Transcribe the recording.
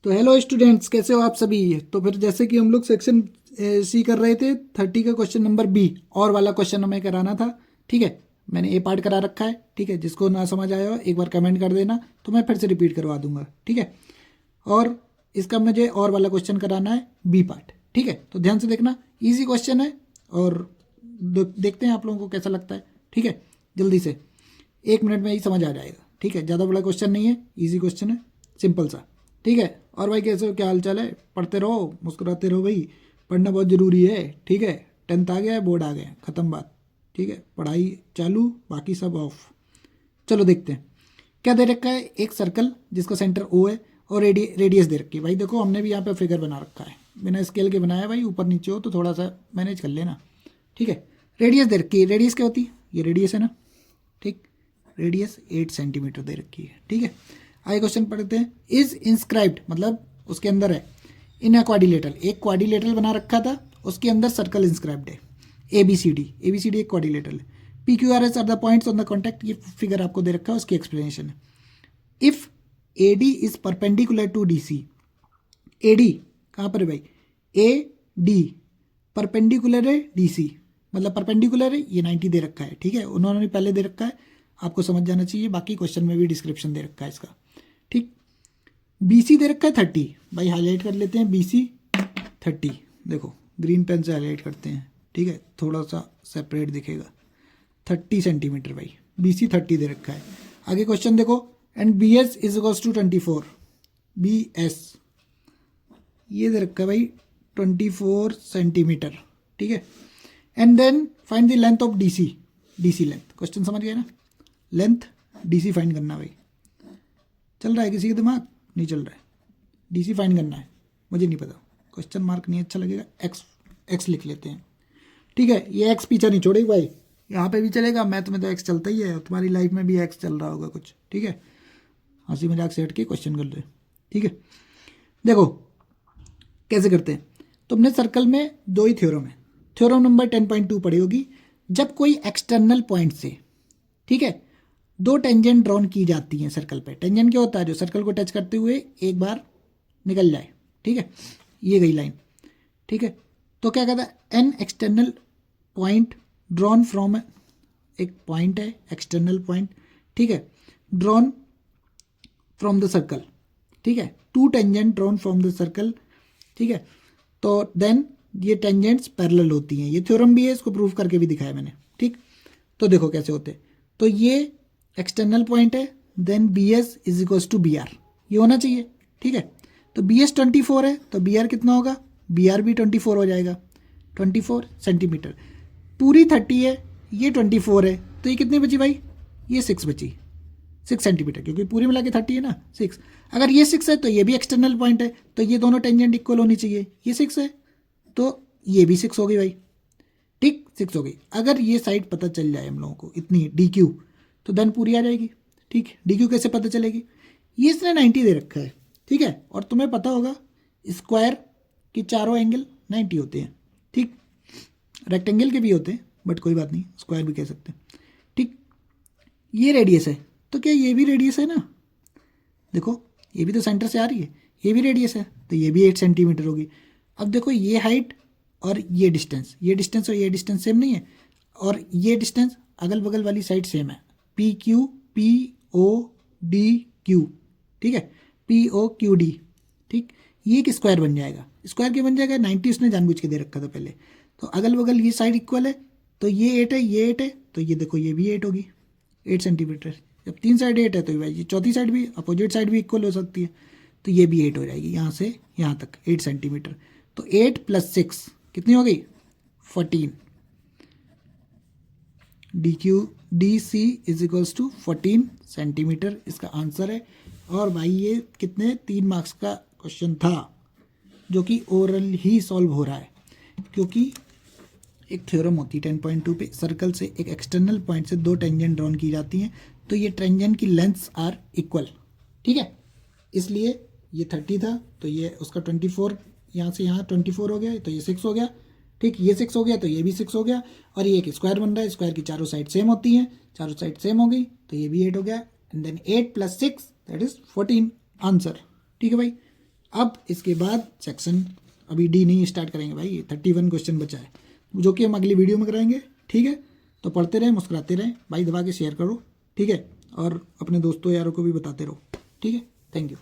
तो hello students, कैसे हो आप सभी। तो फिर जैसे कि हम लोग सेक्शन सी कर रहे थे 30 का क्वेश्चन नंबर बी और वाला क्वेश्चन हमें कराना था। ठीक है, मैंने ए पार्ट करा रखा है। ठीक है, जिसको ना समझ आया हो एक बार कमेंट कर देना तो मैं फिर से रिपीट करवा दूंगा। ठीक है, और इसका मुझे और वाला क्वेश्चन कराना है बी पार्ट। ठीक है, तो ध्यान से देखना, इजी क्वेश्चन है और देखते हैं आप लोगों को कैसा लगता है। ठीक है, जल्दी से 1 मिनट में ही समझ आ जाएगा। ठीक है, ज़्यादा बड़ा क्वेश्चन नहीं है, ईजी क्वेश्चन है, सिंपल सा। ठीक है, और भाई कैसे हो, क्या हाल चाल है। पढ़ते रहो, मुस्कुराते रहो भाई, पढ़ना बहुत ज़रूरी है। ठीक है, 10th आ गया है, बोर्ड आ गए, ख़त्म बात। ठीक है, पढ़ाई चालू, बाकी सब ऑफ। चलो देखते हैं क्या दे रखा है। एक सर्कल जिसका सेंटर ओ है और रेडियस दे रखी है। भाई देखो, हमने भी यहाँ पे फिगर बना रखा है, बिना स्केल के बनाया। भाई ऊपर नीचे हो तो थोड़ा सा मैनेज कर लेना। ठीक है, रेडियस दे रखी है। रेडियस क्या होती है, ये रेडियस है ना। ठीक, रेडियस 8 सेंटीमीटर दे रखी है। ठीक है, आगे क्वेश्चन पढ़ते हैं। इज इंस्क्राइब्ड मतलब उसके अंदर है इन अ क्वाड्रिलेटरल, एक क्वाड्रिलेटरल बना रखा था, उसके अंदर सर्कल इंस्क्राइब्ड है। ए बी सी डी एक क्वाड्रिलेटरल है। P Q R S are the points on the contact, ये फिगर आपको दे रखा है, उसकी एक्सप्लेनेशन है। If A D is perpendicular to D C, A D कहाँ पर है भाई, ए डी परपेंडिकुलर है डी सी, मतलब परपेंडिकुलर है, ये 90 दे रखा है। ठीक है, उन्होंने पहले दे रखा है, आपको समझ जाना चाहिए, बाकी क्वेश्चन में भी डिस्क्रिप्शन दे रखा है इसका। ठीक, बी सी दे रखा है 30। भाई हाईलाइट कर लेते हैं, बी सी 30, देखो ग्रीन पेन से हाईलाइट करते हैं। ठीक है, थोड़ा सा सेपरेट दिखेगा, 30 सेंटीमीटर भाई, बी सी 30 दे रखा है। आगे क्वेश्चन देखो, and B S is equals to 24, B S ये दे रखा है भाई 24 सेंटीमीटर। ठीक है, and then find the length of D C, D C length, question समझ गए ना, लेंथ डी सी फाइंड करना। भाई चल रहा है किसी का दिमाग, नहीं चल रहा है, डी सी फाइंड करना है, मुझे नहीं पता, क्वेश्चन मार्क नहीं अच्छा लगेगा, एक्स एक्स लिख लेते हैं। ठीक है, ये एक्स पीछा नहीं छोड़ेगी भाई, यहाँ पे भी चलेगा, मैथ में तो एक्स चलता ही है, तुम्हारी लाइफ में भी एक्स चल रहा होगा कुछ। ठीक है, हंसी मजाक से हट के क्वेश्चन कर लो। ठीक है, देखो कैसे करते हैं। तुमने सर्कल में दो ही थ्योरम है, थ्योरम नंबर 10.2 पढ़ी होगी। जब कोई एक्सटर्नल पॉइंट से, ठीक है, दो टेंजेंट ड्रॉन की जाती हैं सर्कल पे। टेंजेंट क्या होता है, जो सर्कल को टच करते हुए एक बार निकल जाए। ठीक है, ये गई लाइन। ठीक है, तो क्या कहता है, an external point drawn from, एक पॉइंट है एक्सटर्नल पॉइंट, ठीक है, ड्रॉन फ्रॉम द सर्कल। ठीक है, two tangent drawn from the circle. ठीक है, तो देन ये टेंजेंट्स पैरेलल होती हैं, ये थ्योरम भी है, इसको प्रूव करके भी दिखाया मैंने। ठीक, तो देखो कैसे होते हैं। तो ये एक्सटर्नल पॉइंट है, then B S is equals to B R, ये होना चाहिए। ठीक है, तो बी एस 24 है, तो बी आर कितना होगा, बी आर भी 24 हो जाएगा, 24 सेंटीमीटर। पूरी 30 है, ये 24 है, तो ये कितनी बची भाई, ये 6 बची, 6 सेंटीमीटर, क्योंकि पूरी मिला के 30 है ना, 6। अगर ये 6 है तो ये भी एक्सटर्नल पॉइंट है, तो ये दोनों टेंजेंट इक्वल होनी चाहिए। ये 6 है तो ये भी 6 हो गई भाई। ठीक, 6 हो गई। अगर ये साइड पता चल जाए हम लोगों को इतनी डी क्यू, तो देन पूरी आ जाएगी। ठीक, डी क्यू कैसे पता चलेगी, ये इसने 90 दे रखा है। ठीक है, और तुम्हें पता होगा स्क्वायर के चारों एंगल 90 होते हैं। ठीक, रेक्टेंगल के भी होते हैं, बट कोई बात नहीं, स्क्वायर भी कह सकते हैं। ठीक, ये रेडियस है, तो क्या ये भी रेडियस है ना, देखो ये भी तो सेंटर से आ रही है, ये भी रेडियस है, तो ये भी 8 सेंटीमीटर होगी। अब देखो ये हाइट और ये डिस्टेंस, ये डिस्टेंस और ये डिस्टेंस सेम नहीं है, और ये डिस्टेंस अगल बगल वाली साइड सेम है, P Q, P O D Q. ठीक है, पी ओ क्यू डी। ठीक, ये एक स्क्वायर बन जाएगा। स्क्वायर क्या बन जाएगा, 90 उसने जानबूझ के दे रखा था पहले, तो अगल बगल ये साइड इक्वल है, तो ये 8 है, ये 8 है, तो ये देखो ये भी 8 होगी, 8 सेंटीमीटर। जब तीन साइड 8 है तो ये चौथी साइड भी, अपोजिट साइड भी इक्वल हो सकती है, तो ये भी 8 हो जाएगी, यहाँ से यहाँ तक 8 सेंटीमीटर। तो 8 + 6 कितनी हो गई, 14। D Q D C is equals to 14 centimetre, इसका आंसर है। और भाई ये कितने 3 मार्क्स का क्वेश्चन था, जो कि ओरल ही सॉल्व हो रहा है, क्योंकि एक थ्योरम होती है 10.2 पे, सर्कल से एक एक्सटर्नल पॉइंट से दो टेंजेंट ड्रॉन की जाती हैं, तो ये टेंजेंट की लेंथ्स आर इक्वल। ठीक है, इसलिए ये 30 था, तो ये उसका 24, यहाँ से यहाँ 24 हो गया, तो ये 6 हो गया। ठीक, ये 6 हो गया, तो ये भी 6 हो गया, और ये एक स्क्वायर बन रहा है, स्क्वायर की चारों साइड सेम होती हैं, चारों साइड सेम हो गई, तो ये भी 8 हो गया, and then 8 + 6 that is 14 answer. ठीक है भाई, अब इसके बाद सेक्शन अभी डी नहीं स्टार्ट करेंगे भाई, 31 क्वेश्चन बचा है जो कि हम अगली वीडियो में कराएंगे। ठीक है, तो पढ़ते रहें, मुस्कुराते रहें भाई, दबा के शेयर करो। ठीक है, और अपने दोस्तों यारों को भी बताते रहो। ठीक है, थैंक यू।